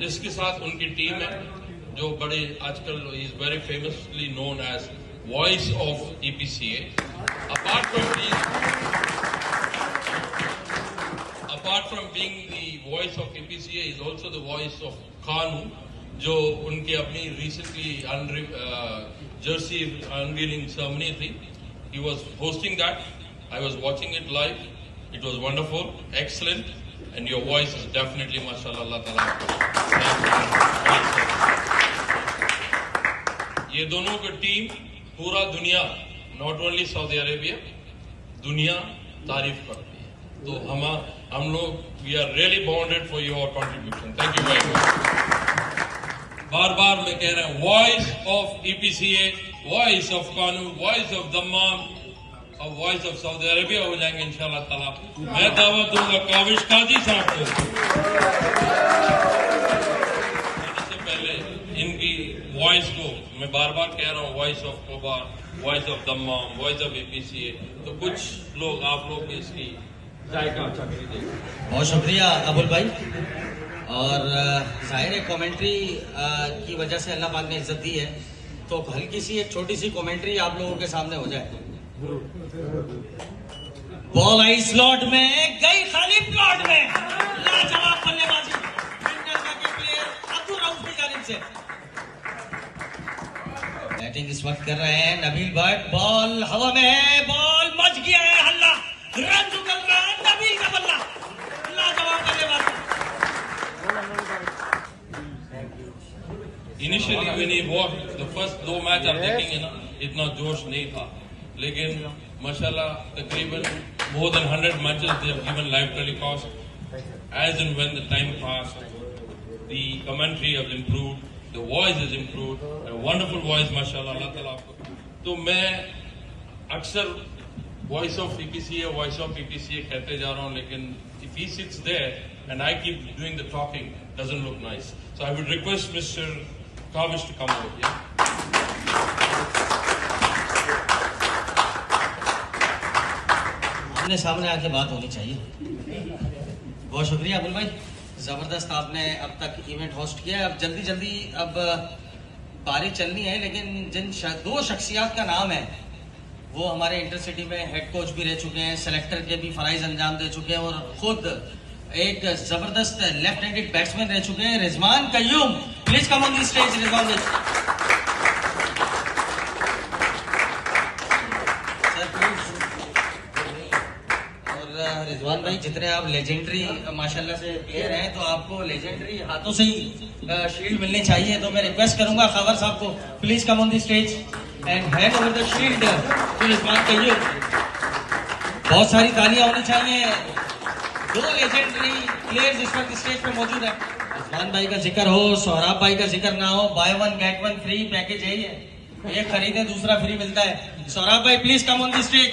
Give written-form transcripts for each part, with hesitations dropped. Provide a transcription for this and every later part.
इसके साथ उनकी टीम है जो बड़े आजकल is very famously known as voice of EPCA. Apart from being the voice of EPCA is also the voice of Kanu, जो उनकी अपनी रिसेंटली जर्सी अनवीलिंग सेरेमनी थी। He was hosting that. I was watching it live. It was wonderful, excellent, and your voice is definitely, mashallah, Allah Taala. ये दोनों की team पूरा दुनिया, not only Saudi Arabia, दुनिया तारीफ करती है। तो हम लोग we are really bonded for your contribution. Thank you very much. बार बार मैं कह रहा हूं, voice of EPCA, voice of कानून, वॉइस ऑफ दम्माम और वॉइस ऑफ सऊदी अरेबिया हो जाएंगे इंशाल्लाह ताला। मैं दावत दूंगा काविश काजी साहब को। इससे पहले इनकी वॉइस को मैं बार बार कह रहा हूं, voice of Khobar, voice of Dammam, voice of EPCA, तो कुछ लोग आप लोग भी इसकी जायका चख लीजिए। बहुत शुक्रिया अबुल भाई। और जाहिर है कमेंट्री की वजह से अल्लाह पाक ने इज्जत दी है, तो हल्की सी एक छोटी सी कमेंट्री आप लोगों के सामने हो जाए। बॉल आई स्लॉट में, गई खाली प्लॉट में, लाजवाब बल्लेबाजी इंडियन के प्लेयर अब्दुल रऊफ की जानिब से। बैटिंग इस वक्त कर रहे हैं नबील भट्ट। बॉल हवा में है, बॉल मच गया है, हल्ला रन निकल रहा है, नबील का बल्ला, लाजवाब बल्लेबाजी। Initially when he walked the first 2 match आप देखेंगे ना, इतना जोश नहीं था, लेकिन माशाल्लाह तकरीबन more than 100 matches they have given live telecast. As and when the time passed, the commentary has improved, the voice has improved, a wonderful voice माशाल्लाह, अल्लाह ताला आपको। तो मैं अक्सर voice of EPCA, voice of EPCA कहते जा रहा हूँ, लेकिन if he sits there and I keep doing the talking, doesn't look nice. So I would request Mr. Kavish to come over here. अपने सामने आके बात होनी चाहिए। बहुत शुक्रिया अबुल भाई, जबरदस्त आपने अब तक इवेंट होस्ट किया। अब जल्दी जल्दी अब बारी चलनी है, लेकिन जिन 2 शख्सियात का नाम है वो हमारे इंटरसिटी में हेड कोच भी रह चुके हैं, सेलेक्टर के भी फराइज अंजाम दे चुके हैं, और खुद एक जबरदस्त लेफ्ट हैंडेड बैट्समैन रह चुके हैं, Rizwan Qayyum. Please come on the stage Rizwan भाई। Sir please. और रिजवान भाई, जितने आप लेजेंडरी माशाल्लाह से प्लेयर हैं, तो आपको लेजेंडरी हाथों से ही शील्ड मिलनी चाहिए। तो मैं रिक्वेस्ट करूंगा खबर साहब को, please come on the stage and hand over the shield to Rizwan Qayyum. बहुत सारी तालियां होनी चाहिए। 2 लेजेंडरी प्लेयर्स इस वक्त स्टेज पे मौजूद है। रिजवान भाई का जिक्र हो, सोहराब भाई का जिक्र ना हो, बाय 1 गेट 1 फ्री पैकेज है ये, एक खरीदे दूसरा फ्री मिलता है। सोहराब भाई please come on the stage.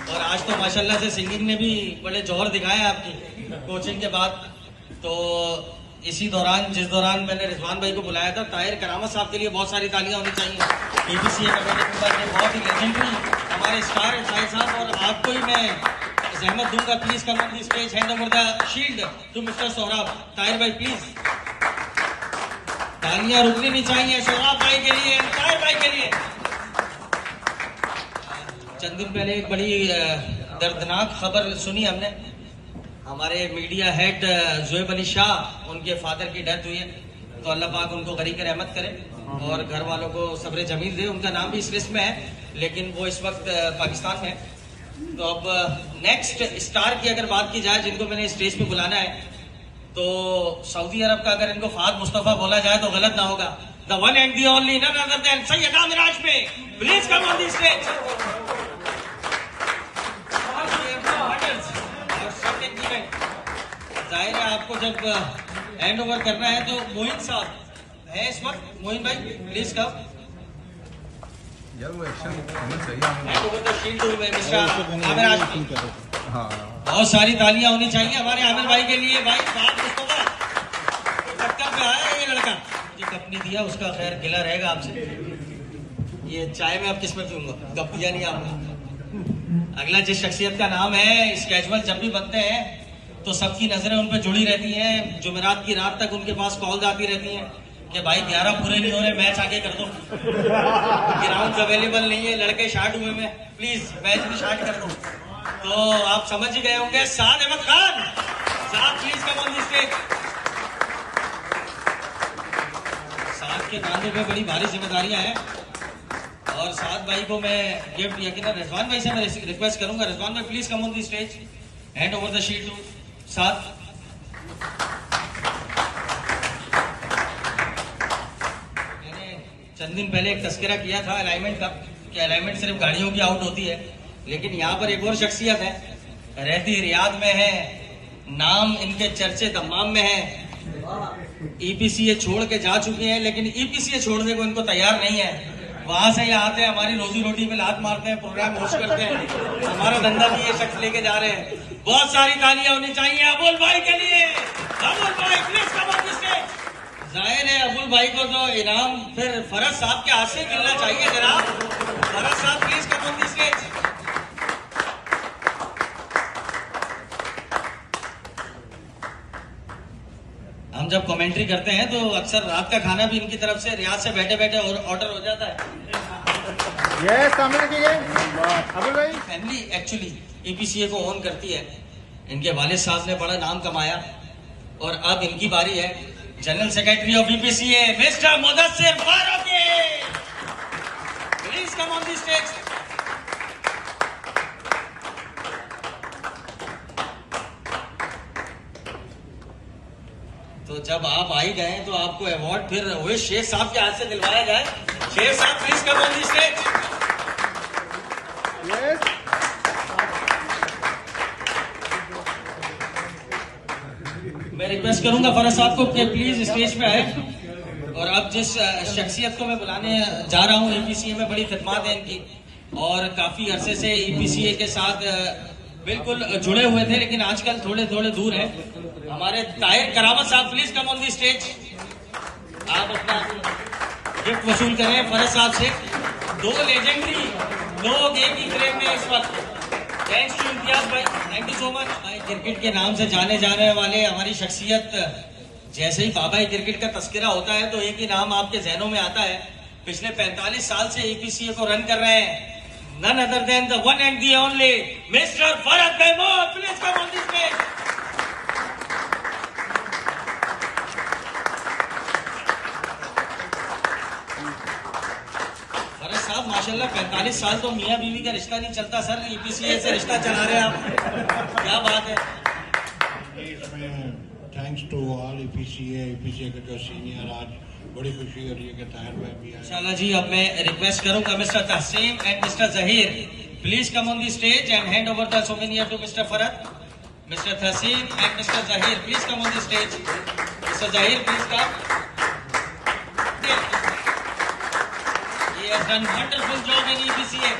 और आज तो माशाल्लाह से सिंगिंग ने भी बड़े जोर दिखाया आपकी कोचिंग के बाद। तो इसी दौरान, जिस दौरान मैंने रिजवान भाई को बुलाया था, ताहिर करामत साहब के लिए बहुत सारी तालियां होनी चाहिए। ईपीसीए कमेटी मेंबर ने बहुत ही लेजेंडरी हमारे स्टार है शाहिद साहब, और आपको ही मैं जहमत दूंगा, please come on the stage, hand over the shield to mister Sohrab. Tahir भाई प्लीज, तालियां रुकनी नहीं चाहिए सोहराब भाई के लिए, ताहिर भाई के लिए। चंद दिन पहले एक बड़ी दर्दनाक खबर सुनी हमने, हमारे मीडिया हेड जुएब अली शाह, उनके फादर की डेथ हुई है। तो अल्लाह पाक उनको गरीक रहमत करे और घर वालों को सब्र जमील दे। उनका नाम भी इस लिस्ट में है, लेकिन वो इस वक्त पाकिस्तान में है। तो अब नेक्स्ट स्टार की अगर बात की जाए, जिनको मैंने स्टेज पे बुलाना है, तो सऊदी अरब का अगर इनको फाद मुस्तफा बोला जाए तो गलत ना होगा। The one and the only, none other than Syed Aamir Azmi, please come on the stage. जाहिर है आपको जब हैंड ओवर करना है तो मोइन साहब है इस वक्त। मोइन भाई प्लीज कम। यार वो एक्शन सही है। Hand over the shield to mister Aamir Azmi. बहुत सारी तालियां होनी चाहिए हमारे आमिर भाई के लिए। भाई बात मुस्तफा टक्कर पे आया ये लड़का, मुझे कप नहीं दिया, उसका खैर गिला रहेगा आपसे। ये चाय में अब किस में पीऊंगा, कप दिया नहीं आपने। अगला जिस शख्सियत का नाम है, इस कैजुअल जब भी बनते हैं तो सबकी नजरें उन पर जुड़ी रहती हैं। जुमेरात की रात तक उनके पास कॉल्स आती रहती हैं कि भाई 11 पूरे नहीं हो रहे, मैच आगे कर दो, ग्राउंड अवेलेबल नहीं है, लड़के शार्ट हुए में, प्लीज मैच भी शार्ट कर दो। तो आप समझ ही गए होंगे, Saad Ahmed Khan Saad, please come on the stage. Saad के कांधे पे बड़ी भारी जिम्मेदारियां हैं और साद भाई को मैं गिफ्ट यकीनन रिजवान भाई से मैं रिक्वेस्ट करूंगा, रिजवान भाई please come on the stage, hand over the sheet to Saad. चंद दिन पहले एक तस्करा किया था अलाइनमेंट का कि अलाइनमेंट सिर्फ गाड़ियों की आउट होती है, लेकिन यहाँ पर एक और शख्सियत है, रहती रियाद में है, नाम इनके चर्चे दम्माम में है, ईपीसीए छोड़ के जा चुके हैं, लेकिन ईपीसीए छोड़ने को इनको तैयार नहीं है। वहां से यहाँ आते हैं, हमारी रोजी रोटी में लात मारते हैं, प्रोग्राम होस्ट करते हैं, हमारा धंधा भी ये शख्स लेके जा रहे हैं। बहुत सारी तालियां होनी चाहिए अबुल भाई के लिए। अबुल भाई please come on the stage. जाहिर है अबुल भाई को तो इनाम फिर फरज साहब के हाथ से मिलना चाहिए जनाब। फरज साहब please come on the stage. हम जब कमेंट्री करते हैं तो अक्सर रात का खाना भी इनकी तरफ से रियाज से बैठे बैठे ऑर्डर हो जाता है। यस, सामने देखिए अबुल भाई। फैमिली एक्चुअली ईपीसीए को ओन करती है। इनके वालिद साहब ने बड़ा नाम कमाया और अब इनकी बारी है। General secretary of EPCA mister Mudassir Farooqui, please come on the stage. तो जब आप आ ही गए तो आपको अवार्ड फिर वही शेख साहब के हाथ से दिलवाया जाए। शेख साहब please come on the stage. Yes, मैं रिक्वेस्ट करूंगा फरज साहब को कि प्लीज स्टेज पे आए। और अब जिस शख्सियत को मैं बुलाने जा रहा हूँ, ईपीसीए में बड़ी खिदमत है इनकी और काफी अरसे से ईपीसीए के साथ बिल्कुल जुड़े हुए थे, लेकिन आजकल थोड़े थोड़े दूर हैं। हमारे ताहिर करामत साहब please come on the stage. आप अपना गिफ्ट वसूल करें फरज साहब से। दो लेजेंडरी लोग एक ही फ्रेम में इस वक्त। थैंक्स टू इम्तियाज भाई, थैंक यू सो मच भाई। क्रिकेट के नाम से जाने जाने वाले हमारी शख्सियत, जैसे ही बाबा क्रिकेट का तस्करा होता है तो एक ही नाम आपके जहनों में आता है। पिछले 45 साल से ईपीसीए को रन कर रहे हैं, none other than the one and the only mister Farhat Mahmood, please come on the stage. Farhat साहब माशाल्लाह 45 साल तो मियां बीवी का रिश्ता नहीं चलता सर, ईपीसीए से रिश्ता चला रहे हैं आप, क्या बात है। थैंक्स टू ऑल ईपीसीए के जो सीनियर, आज बड़ी खुशी हो रही है कि ताहिर भाई भी आए। इंशाल्लाह जी। अब मैं रिक्वेस्ट करूंगा mister Tehseen and mister Zaheer, please come on the stage and hand over the souvenir to mister Farhat. Mister Tehseen and mister Zaheer please come on the stage. Mister Zaheer please come. He has done wonderful job in EPCA.